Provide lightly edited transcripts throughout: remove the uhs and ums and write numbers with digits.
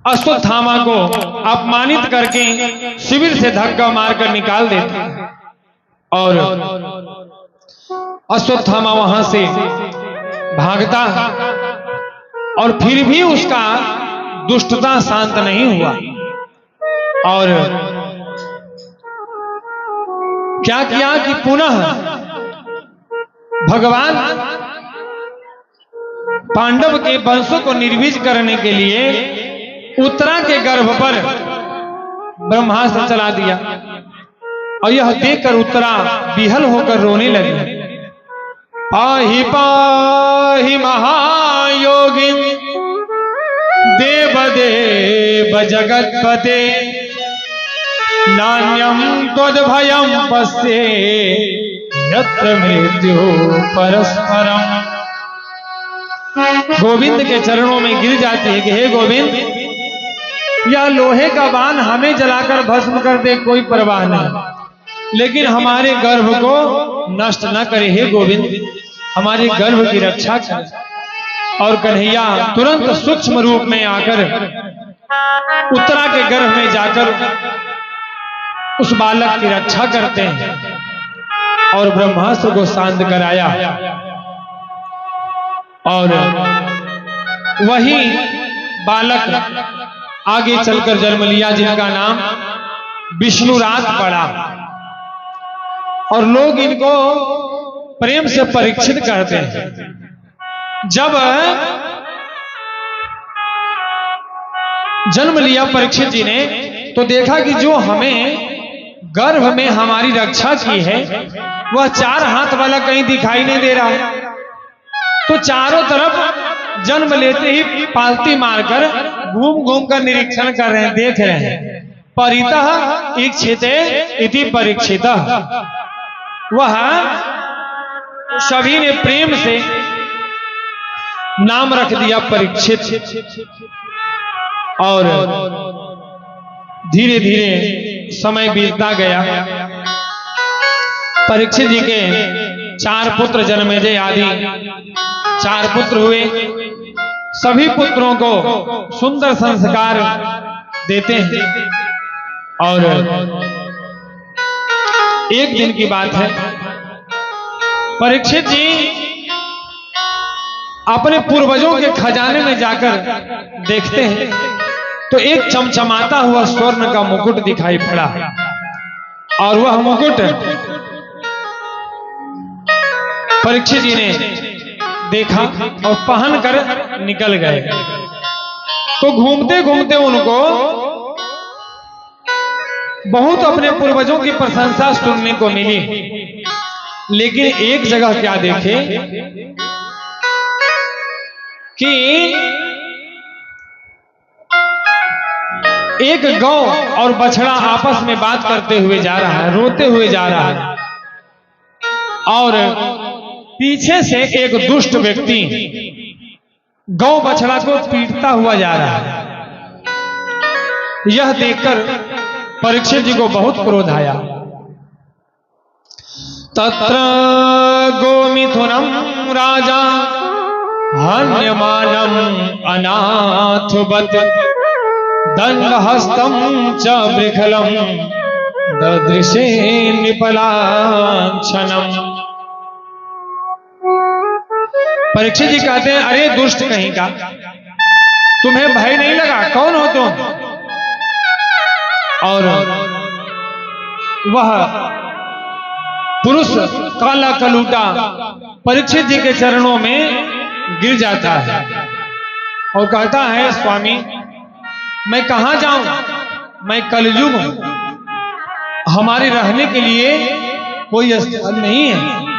अश्वत्थामा को अपमानित करके शिविर से धक्का मारकर निकाल देते हैं और अश्वत्थामा वहां से भागता और फिर भी उसका दुष्टता शांत नहीं हुआ और क्या किया कि पुनः भगवान पांडव के वंशों को निर्वीज करने के लिए उत्तरा के गर्भ पर ब्रह्मास्त्र चला दिया और यह देखकर उत्तरा विहल होकर रोने लगी। पाहि पाहि महायोगी देव देव जगत्पते नान्यम त्वद्भयं पश्ये यत्र मृत्यु परस्परम। गोविंद के चरणों में गिर जाते हैं कि हे गोविंद, यह लोहे का बाण हमें जलाकर भस्म कर दे कोई परवाह नहीं, लेकिन हमारे गर्भ को नष्ट न करे। हे गोविंद, हमारे गर्भ की रक्षा कर। और कन्हैया तुरंत सूक्ष्म रूप में आकर उत्तरा के गर्भ में जाकर उस बालक की रक्षा करते हैं और ब्रह्मास्त्र को शांत कराया। और वही बालक आगे चलकर जन्म लिया जिनका नाम विष्णुराज पड़ा और लोग इनको प्रेम से परीक्षित करते हैं। जब जन्म लिया परीक्षित जी ने तो देखा कि जो हमें गर्भ में हमारी रक्षा की है वह 4 हाथ वाला कहीं दिखाई नहीं दे रहा है। तो चारों तरफ जन्म लेते ही पालती मारकर घूम घूम कर निरीक्षण कर रहे हैं, देख रहे हैं। परितः इक्षिते इति परीक्षितः, वह सभी ने प्रेम से नाम रख दिया परीक्षित। और धीरे धीरे समय बीतता गया। परीक्षित जी के 4 पुत्र जन्मेजय आदि 4 पुत्र हुए। सभी पुत्रों को सुंदर संस्कार देते हैं। और एक दिन की बात है, परीक्षित जी अपने पूर्वजों के खजाने में जाकर देखते हैं तो एक चमचमाता हुआ स्वर्ण का मुकुट दिखाई पड़ा और वह मुकुट परीक्षित जी ने देखा और पहन कर निकल गए। तो घूमते घूमते उनको बहुत अपने पूर्वजों की प्रशंसा सुनने को मिली, लेकिन एक जगह क्या देखे कि एक गौ और बछड़ा आपस में बात करते हुए जा रहा है, रोते हुए जा रहा है और पीछे से एक दुष्ट व्यक्ति गौ बछड़ा को पीटता हुआ जा रहा है। यह देखकर परीक्षित जी को बहुत क्रोध आया। तत्र गोमिथुनम राजा हन्यमानम अनाथवत दंडहस्तम च बृखलम ददृशे निपलाक्षणम। परीक्षित जी कहते हैं, अरे दुष्ट कहीं का, तुम्हें भय नहीं लगा? कौन हो तुम? और वह पुरुष काला कलूटा परीक्षित जी के चरणों में गिर जाता है और कहता है, स्वामी मैं कहां जाऊं? मैं कलयुग हूं, हमारे रहने के लिए कोई स्थल नहीं है।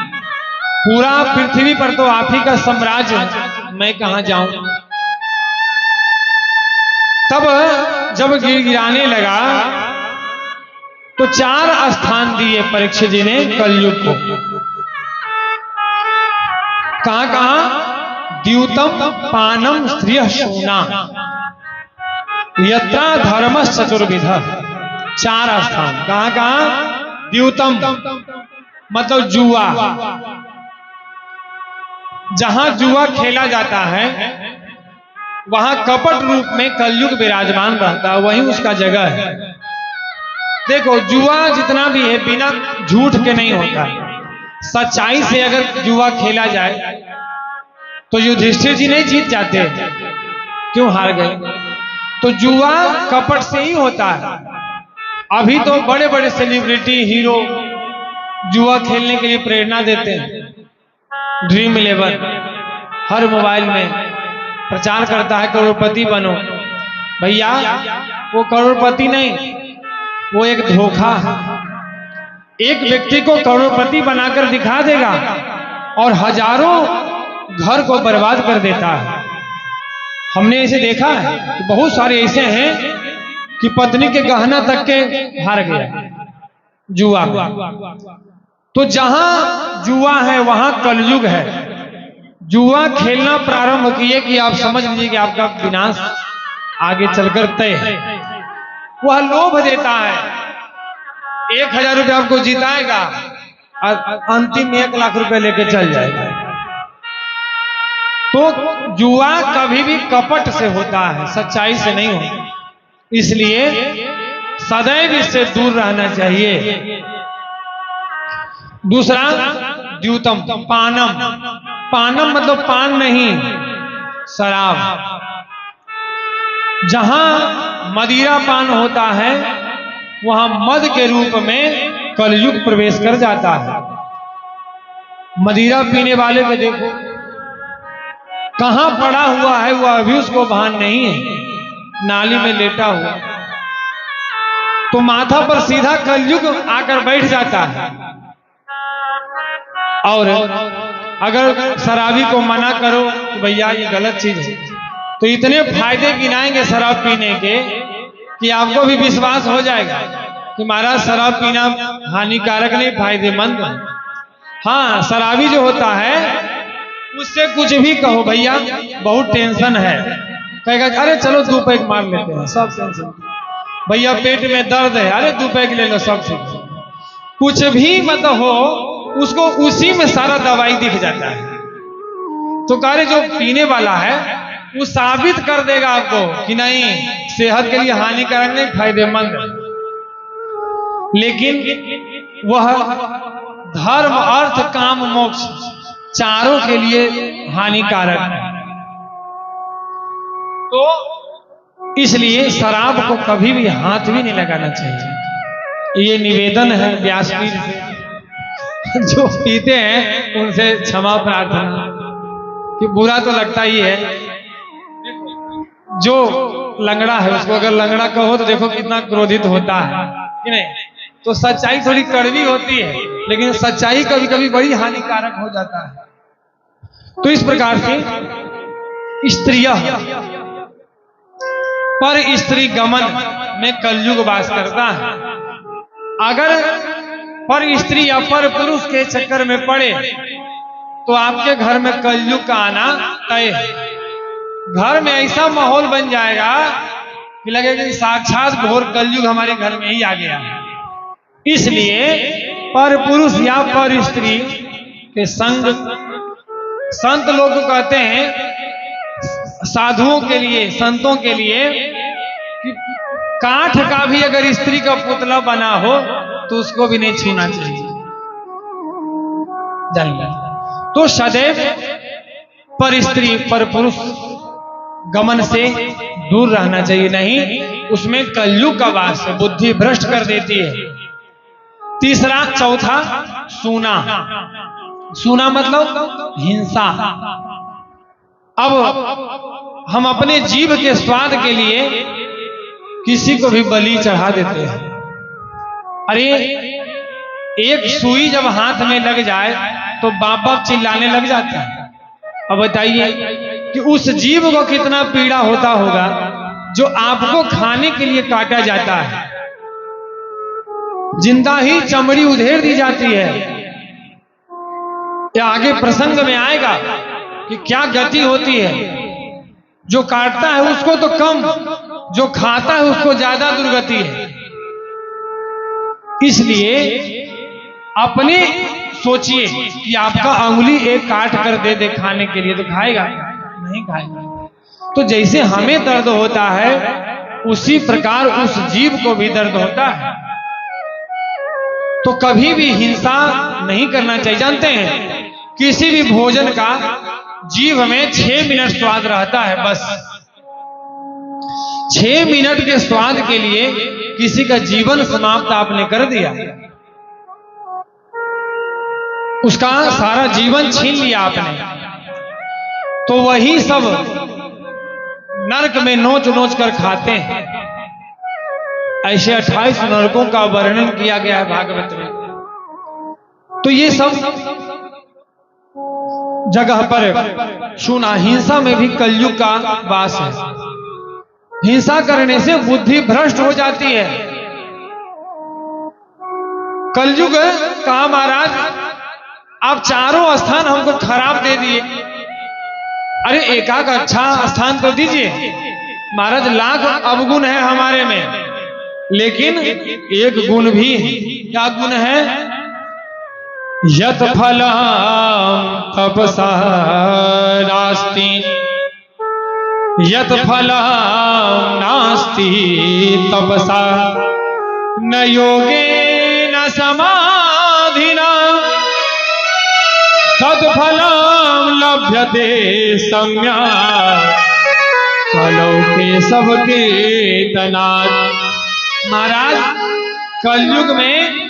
पूरा पृथ्वी पर तो आप ही का साम्राज्य है, मैं कहां जाऊं? तब जब गिराने लगा तो 4 स्थान दिए परीक्षित जी ने कलयुग को। कहां कहां? द्यूतम पानम स्त्रिय शूना यत्रा धर्मस् चतुर्विधः। 4 स्थान। कहां कहां? द्यूतम मतलब जुआ, जहां जुआ खेला जाता है वहां कपट रूप में कलयुग विराजमान रहता है, वही उसका जगह है। देखो जुआ जितना भी है बिना झूठ के नहीं होता, सच्चाई से अगर जुआ खेला जाए तो युधिष्ठिर जी नहीं जीत जाते, क्यों हार गए? तो जुआ कपट से ही होता है। अभी तो बड़े बड़े सेलिब्रिटी हीरो जुआ खेलने के लिए प्रेरणा देते हैं। ड्रीम 11 हर मोबाइल में प्रचार करता है करोड़पति बनो। भैया वो करोड़पति नहीं, वो एक धोखा है। एक व्यक्ति को करोड़पति बनाकर दिखा देगा और हजारों घर को बर्बाद कर देता है। हमने इसे देखा है कि बहुत सारे ऐसे हैं कि पत्नी के गहना तक के हार गया जुआ। तो जहां जुआ है वहां कलयुग है। जुआ खेलना प्रारंभ किए कि आप समझ लीजिए कि आपका विनाश आगे चलकर तय है। वह लोभ देता है, 1000 रुपये आपको जिताएगा और अंतिम 1 लाख रुपए लेके चल जाएगा। तो जुआ कभी भी कपट से होता है, सच्चाई से नहीं होता। इसलिए सदैव इससे दूर रहना चाहिए। दूसरा द्यूतम पानम। पानम मतलब पान नहीं, शराब। जहां मदिरा पान होता है वहां मद के रूप में कलयुग प्रवेश कर जाता है। मदिरा पीने वाले को देखो कहां पड़ा हुआ है, वह अभी उसको भान नहीं है, नाली में लेटा हुआ। तो माथा पर सीधा कलयुग आकर बैठ जाता है। और अगर शराबी को मना करो तो भैया ये गलत चीज है, तो इतने फायदे गिनाएंगे शराब पीने के कि आपको भी विश्वास हो जाएगा कि महाराज शराब पीना हानिकारक नहीं, फायदेमंद है। हाँ, शराबी जो होता है उससे कुछ भी कहो भैया बहुत टेंशन है, कहेगा अरे चलो 2 पैक मार लेते हैं, सब टेंशन। भैया पेट में दर्द है, अरे 2 पैक ले लो, सब ठीक। कुछ भी मतलब हो उसको उसी में सारा दवाई दिख जाता है। तो कार्य जो पीने वाला है वो साबित कर देगा आपको कि नहीं सेहत के लिए हानिकारक नहीं, फायदेमंद है। लेकिन वह धर्म अर्थ काम मोक्ष चारों के लिए हानिकारक है। तो इसलिए शराब को कभी भी हाथ भी नहीं लगाना चाहिए। ये निवेदन है व्यासपीठ से। जो पीते हैं उनसे क्षमा प्रार्थना, कि बुरा तो लगता ही है। जो लंगड़ा है उसको अगर लंगड़ा कहो तो देखो कितना क्रोधित होता है कि नहीं। तो सच्चाई थोड़ी कड़वी होती है, लेकिन सच्चाई कभी कभी बड़ी हानिकारक हो जाता है। तो इस प्रकार से स्त्रियां पर स्त्री गमन में कलयुग वास करता है। अगर पर स्त्री या पर पुरुष के चक्कर में पड़े तो आपके घर में कलयुग का आना तय है। घर में ऐसा माहौल बन जाएगा कि लगेगा कि साक्षात घोर कलयुग हमारे घर में ही आ गया है। इसलिए पर पुरुष या पर स्त्री के संग संत लोग कहते हैं साधुओं के लिए, संतों के लिए कि काठ का भी अगर स्त्री का पुतला बना हो तो उसको भी नहीं छूना चाहिए। जानिए, तो सदैव पर स्त्री पर पुरुष गमन से दूर रहना चाहिए, नहीं उसमें कलयुग का वास है, बुद्धि भ्रष्ट कर देती है। तीसरा चौथा सूना। सूना मतलब हिंसा। अब हम अपने जीव के स्वाद के लिए किसी को भी बलि चढ़ा देते हैं। अरे एक सुई जब हाथ में लग जाए तो बाप बाप चिल्लाने लग जाता है। अब बताइए कि उस जीव को कितना पीड़ा होता होगा जो आपको खाने के लिए काटा जाता है, जिंदा ही चमड़ी उधेड़ दी जाती है। या आगे प्रसंग में आएगा कि क्या गति होती है। जो काटता है उसको तो कम, जो खाता है उसको ज्यादा दुर्गति है। इसलिए अपने सोचिए कि आपका अंगुली एक काट कर दे दे खाने के लिए, तो खाएगा नहीं खाएगा। तो जैसे हमें दर्द होता है उसी प्रकार उस जीव को भी दर्द होता है। तो कभी भी हिंसा नहीं करना चाहिए। जानते हैं किसी भी भोजन का जीव में 6 मिनट स्वाद रहता है, बस 6 मिनट के स्वाद के लिए किसी का जीवन समाप्त आपने कर दिया, उसका सारा जीवन छीन लिया आपने। तो वही सब नरक में नोच नोच कर खाते हैं। ऐसे 28 नरकों का वर्णन किया गया है भागवत में। तो ये सब जगह पर सुना। हिंसा में भी कलयुग का वास है। हिंसा करने से बुद्धि भ्रष्ट हो जाती है। कलयुग कहा महाराज आप चारों स्थान हमको खराब दे दिए, अरे एकाक अच्छा स्थान तो दीजिए। महाराज लाख अवगुण है हमारे में, लेकिन एक गुण भी है। क्या गुण है? यत फलम तपसा नास्ति, यत फलम नास्ति तपसा, न योगे न समाधिना, तत्फलम लभ्यते सम्यक् कलौके सबके तनात्। महाराज कलयुग में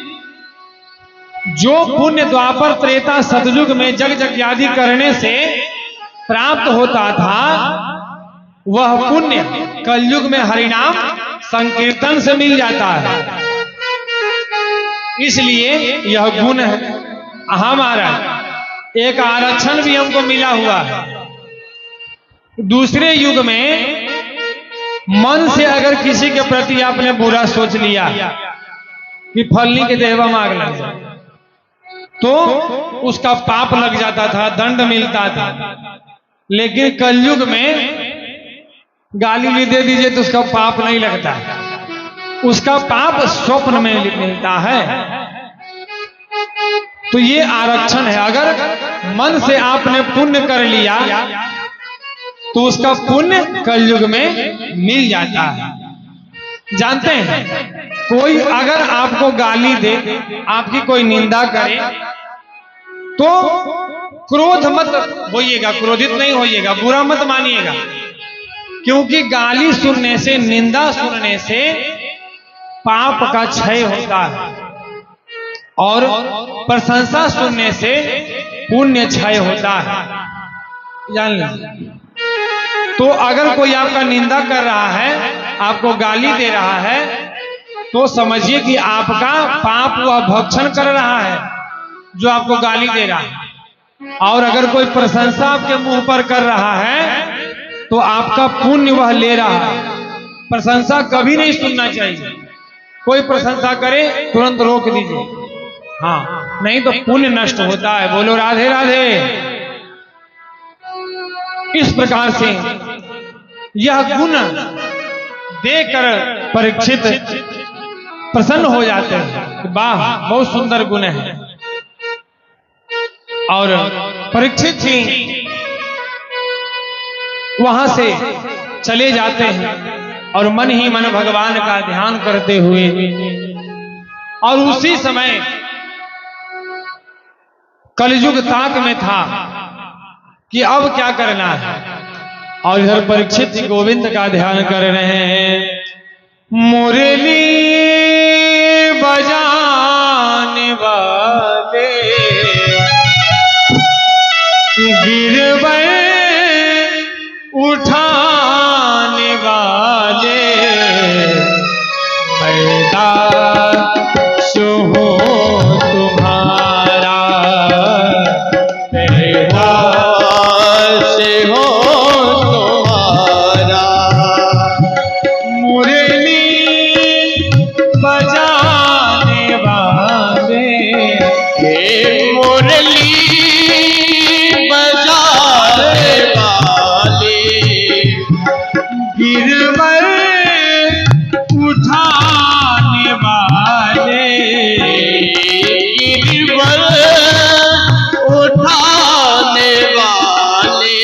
जो पुण्य द्वापर त्रेता सतयुग में जग यज्ञादि करने से प्राप्त होता था, वह पुण्य कलयुग में हरिनाम संकीर्तन से मिल जाता है। इसलिए यह गुण है हमारा। एक आरक्षण भी हमको मिला हुआ है। दूसरे युग में मन से अगर किसी के प्रति आपने बुरा सोच लिया कि फलनी के देहवा मांग लग जाए, तो उसका पाप लग जाता था, दंड मिलता था। लेकिन कलयुग में गाली भी दे दीजिए तो उसका पाप नहीं लगता, उसका पाप स्वप्न में मिलता है। तो ये आरक्षण है। अगर मन से आपने पुण्य कर लिया तो उसका पुण्य कलयुग में मिल जाता है। जानते हैं कोई अगर आपको गाली दे, आपकी कोई निंदा करे, तो क्रोध मत होइएगा, क्रोधित नहीं होइएगा, बुरा मत मानिएगा। क्योंकि गाली सुनने से, निंदा सुनने से पाप का क्षय होता है, और प्रशंसा सुनने से पुण्य क्षय होता है। जान लीजिए। तो अगर कोई आपका निंदा कर रहा है, आपको गाली दे रहा है, तो समझिए कि आपका पाप वह भक्षण कर रहा है जो आपको गाली दे रहा है। और अगर कोई प्रशंसा आपके मुंह पर कर रहा है तो आपका पुण्य वह ले रहा है। प्रशंसा कभी नहीं सुनना चाहिए। कोई प्रशंसा करे तुरंत रोक दीजिए, हाँ, नहीं तो पुण्य नष्ट होता है। बोलो राधे राधे। इस प्रकार से यह गुण देकर परीक्षित प्रसन्न हो जाते हैं। वाह, बहुत सुंदर गुण है। और परीक्षित ही वहां से चले जाते हैं और मन ही मन भगवान का ध्यान करते हुए, और उसी समय कलयुग ताक में था कि अब क्या करना है। और इधर परीक्षित जी गोविंद का ध्यान कर रहे हैं। मुरली बजाने वाले गिरवे उठाने वाले मैदाश हो तुम्हारा, मैदाश हो तुम्हारा। मुरली बजाने वाले, मुरली बजाने वाले गिरवर उठाने वाले, गिरवर उठाने वाले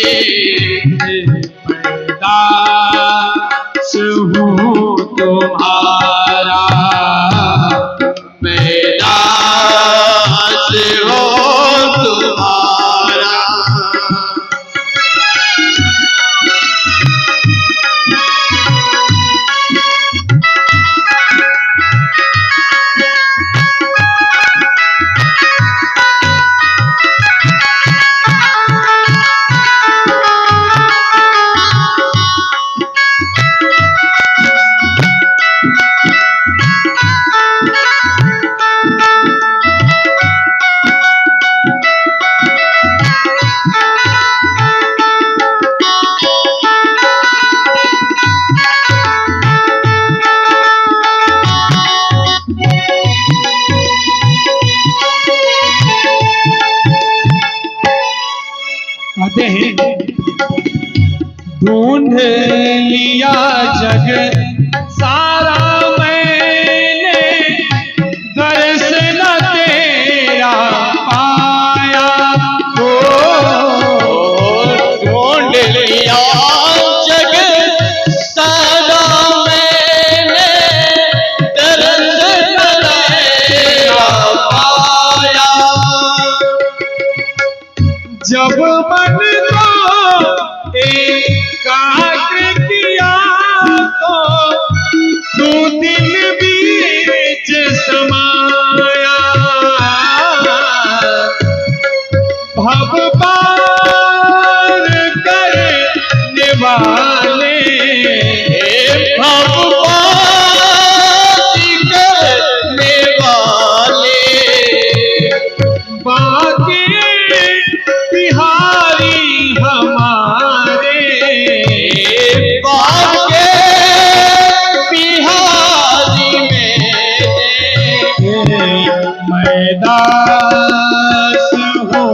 दास हूँ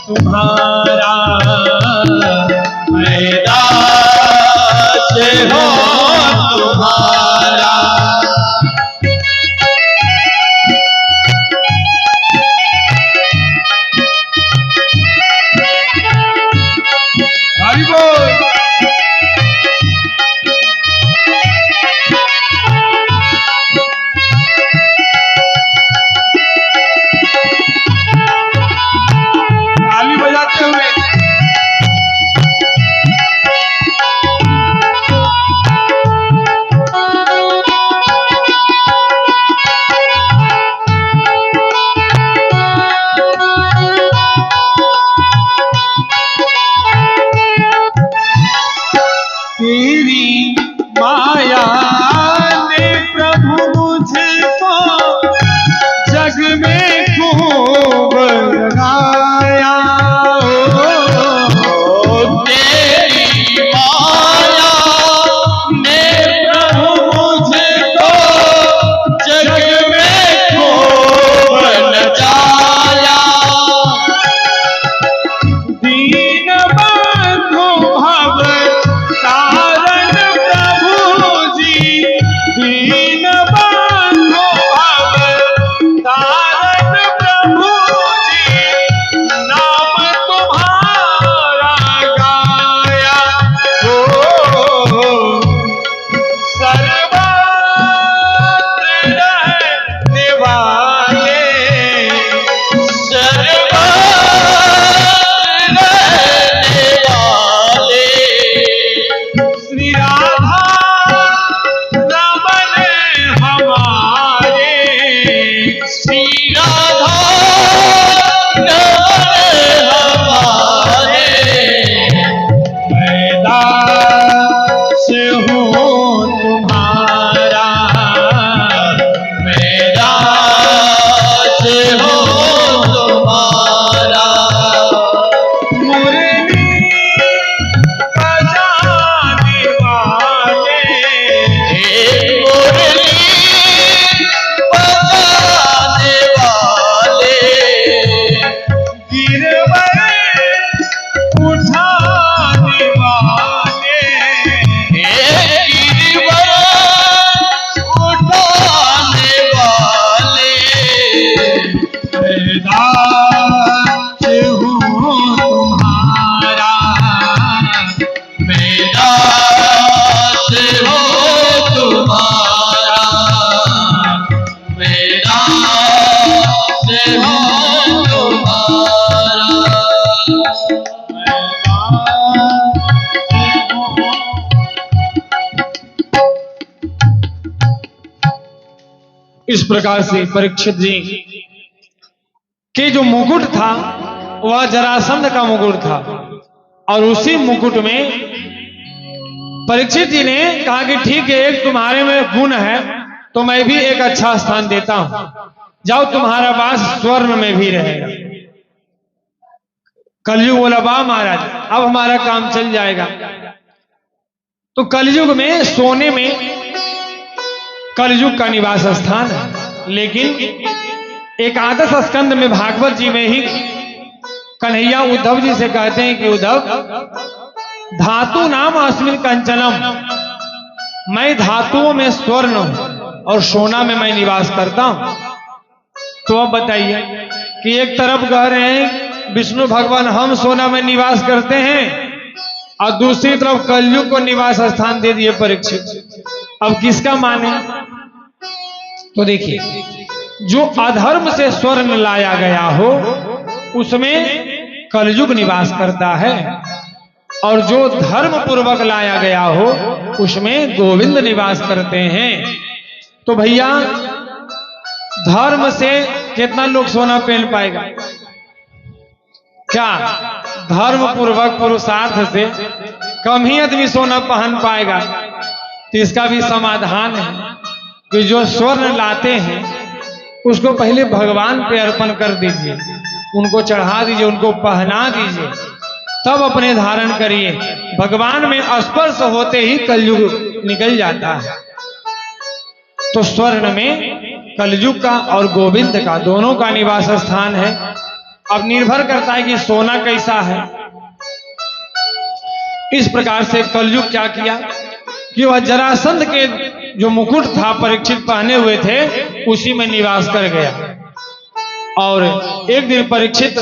तुम्हारा, मैं दास हूँ तुम्हारा। हरि बोल। ताली बजाते हुए तेरी माया ने प्रभु मुझको जग में खूब लगाया। तेरी माया ने प्रभु मुझको जग में खूब नचाया। दीन बंधु भव तारण प्रभु जी, दीन बंधु भव तारण प्रभु जी, नाम तुम्हारा गाया। ओ सर्वत्र रहने वाले, सर्वत्र रहने वाले, श्री राधा रमन हमारे, श्री राधा रमन हमारे। मैं दास हूँ तुम्हारा, मैं दास हूँ तुम्हारा। मुरली बजाने वाले, हे मुरली बजाने वाले, गिरवर उठाने वाले, हे गिरवर उठाने वाले। मैं दास हूँ तुम्हारा, मैं दास हूँ तुम्हारा, मैं दास हूँ तुम्हारा। इस प्रकार से परीक्षित जी के जो मुकुट था वह जरासंध का मुकुट था, और उसी मुकुट में परीक्षित जी ने कहा कि ठीक है, एक तुम्हारे में गुण है तो मैं भी एक अच्छा स्थान देता हूं, जाओ तुम्हारा वास स्वर्ण में भी रहेगा। कलयुग बोला वाह महाराज, अब हमारा काम चल जाएगा। तो कलयुग में सोने में कलयुग का निवास स्थान है, लेकिन एकादश स्कंद में भागवत जी में ही कन्हैया उद्धव जी से कहते हैं कि उद्धव, धातु नाम अस्मिन कंचनम, मैं धातुओं में स्वर्ण हूं और सोना में मैं निवास करता हूं। तो अब बताइए कि एक तरफ कह रहे हैं विष्णु भगवान हम सोना में निवास करते हैं, और दूसरी तरफ कलयुग को निवास स्थान दे दिए परीक्षित। अब किसका माने? तो देखिए, जो अधर्म से स्वर्ण लाया गया हो उसमें कलयुग निवास करता है, और जो धर्म पूर्वक लाया गया हो उसमें गोविंद निवास करते हैं। तो भैया, धर्म से कितना लोग सोना पहन पाएगा? क्या धर्म पूर्वक पुरुषार्थ से कम ही आदमी सोना पहन पाएगा? तो इसका भी समाधान है कि जो स्वर्ण लाते हैं उसको पहले भगवान पे अर्पण कर दीजिए, उनको चढ़ा दीजिए, उनको पहना दीजिए, तब अपने धारण करिए। भगवान में स्पर्श होते ही कलयुग निकल जाता है। तो स्वर्ण में कलयुग का और गोविंद का दोनों का निवास स्थान है। अब निर्भर करता है कि सोना कैसा है। इस प्रकार से कलयुग क्या किया कि वह जरासंध के जो मुकुट था परीक्षित पहने हुए थे उसी में निवास कर गया। और एक दिन परीक्षित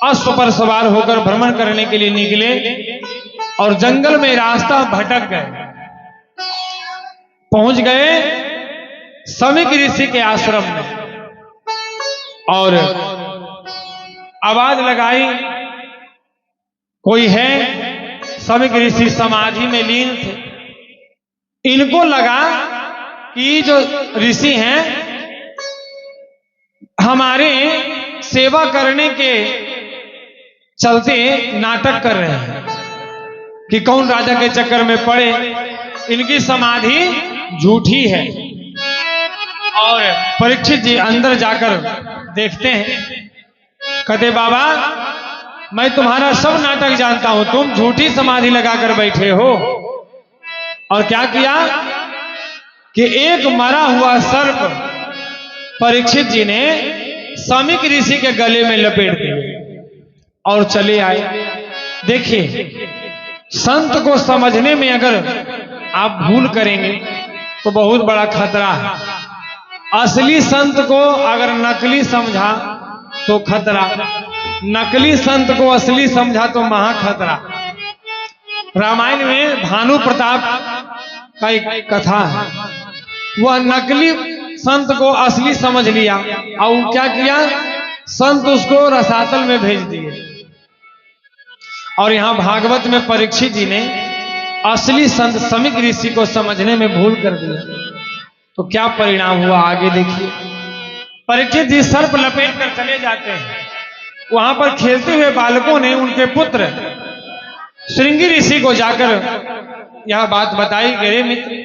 अश्व पर सवार होकर भ्रमण करने के लिए निकले और जंगल में रास्ता भटक गए। पहुंच गए समीक ऋषि के आश्रम में और आवाज लगाई, कोई है? समीक ऋषि समाधि में लीन थे। इनको लगा कि जो ऋषि हैं हमारे सेवा करने के चलते नाटक कर रहे हैं कि कौन राजा के चक्कर में पड़े, इनकी समाधि झूठी है। और परीक्षित जी अंदर जाकर देखते हैं, कहते बाबा मैं तुम्हारा सब नाटक जानता हूं, तुम झूठी समाधि लगाकर बैठे हो। और क्या किया कि एक मरा हुआ सर्प परीक्षित जी ने समीक ऋषि के गले में लपेट दिया और चले आए। देखिए, संत को समझने में अगर आप भूल करेंगे तो बहुत बड़ा खतरा है। असली संत को अगर नकली समझा तो खतरा, नकली संत को असली समझा तो महा खतरा। रामायण में भानु प्रताप का एक कथा है। वह नकली संत को असली समझ लिया और क्या किया, संत उसको रसातल में भेज दिए। और यहां भागवत में परीक्षित जी ने असली संत समीक ऋषि को समझने में भूल कर दिया तो क्या परिणाम हुआ आगे देखिए। परीक्षित जी सर्प लपेट कर चले जाते हैं। वहां पर खेलते हुए बालकों ने उनके पुत्र श्रृंगी ऋषि को जाकर यह बात बताई, गरे मित्र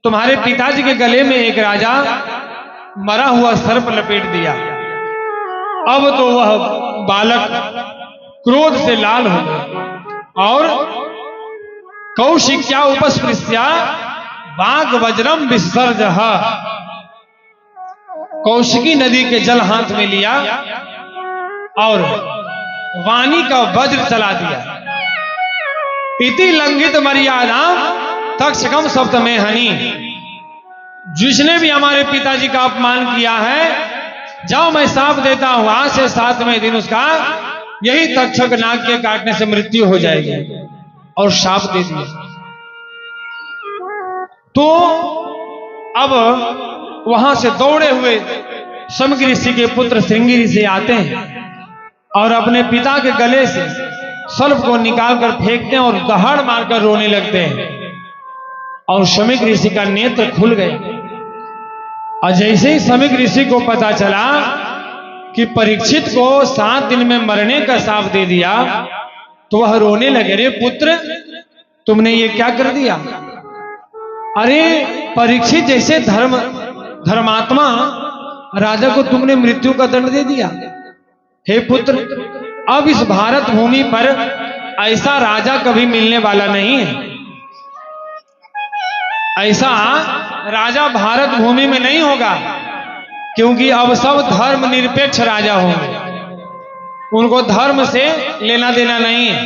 तुम्हारे पिताजी के गले में एक राजा मरा हुआ सर्प लपेट दिया। अब तो वह बालक क्रोध से लाल हो गया और कौशिक्या उपस्पृश्या बाघ वज्रम विसर्ज, कौशिकी नदी के जल हाथ में लिया और वाणी का वज्र चला दिया। इति लंघित मर्यादा तक्षकम सप्तमे हनि, जिसने भी हमारे पिताजी का अपमान किया है, जाओ मैं शाप देता हूं, आज से 7वें दिन उसका यही तक्षक नाग के काटने से मृत्यु हो जाएगी। और शाप दे दिया। तो अब वहां से दौड़े हुए समीक ऋषि के पुत्र श्रृंगी ऋषि आते हैं और अपने पिता के गले से सर्प को निकालकर फेंकते हैं और दहाड़ मारकर रोने लगते हैं। और समीक ऋषि का नेत्र खुल गया। और जैसे ही समीक ऋषि को पता चला कि परीक्षित को 7 दिन में मरने का शाप दे दिया तो वह रोने लगे, रे पुत्र तुमने ये क्या कर दिया? अरे परीक्षित जैसे धर्मात्मा राजा को तुमने मृत्यु का दंड दे दिया। हे पुत्र, अब इस भारत भूमि पर ऐसा राजा कभी मिलने वाला नहीं है। ऐसा राजा भारत भूमि में नहीं होगा, क्योंकि अब सब धर्म निरपेक्ष राजा होंगे। उनको धर्म से लेना देना नहीं है।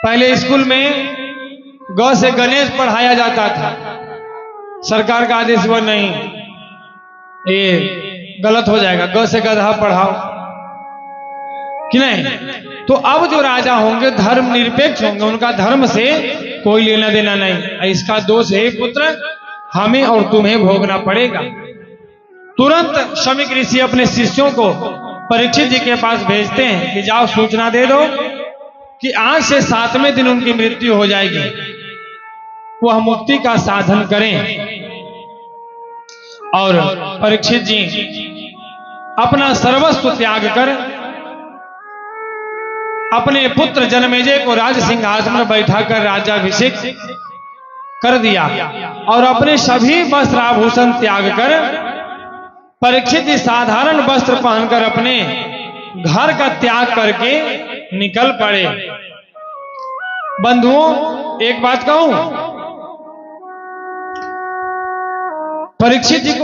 पहले स्कूल में ग से गणेश पढ़ाया जाता था, सरकार का आदेश वो नहीं, ये गलत हो जाएगा, ग से गधा पढ़ाओ कि नहीं। तो अब जो राजा होंगे धर्म निरपेक्ष होंगे, उनका धर्म से कोई लेना देना नहीं। इसका दोष है पुत्र, हमें और तुम्हें भोगना पड़ेगा। तुरंत समीक ऋषि अपने शिष्यों को परीक्षित जी के पास भेजते हैं कि जाओ सूचना दे दो कि आज से 7वें दिन उनकी मृत्यु हो जाएगी, वह मुक्ति का साधन करें। और परीक्षित जी अपना सर्वस्व त्याग कर अपने पुत्र जनमेजय को राज सिंहासन में बैठाकर राज्याभिषेक कर दिया और अपने सभी वस्त्र आभूषण त्याग कर परीक्षित साधारण वस्त्र पहनकर अपने घर का त्याग करके निकल पड़े। बंधुओं, एक बात कहूं, परीक्षित जी को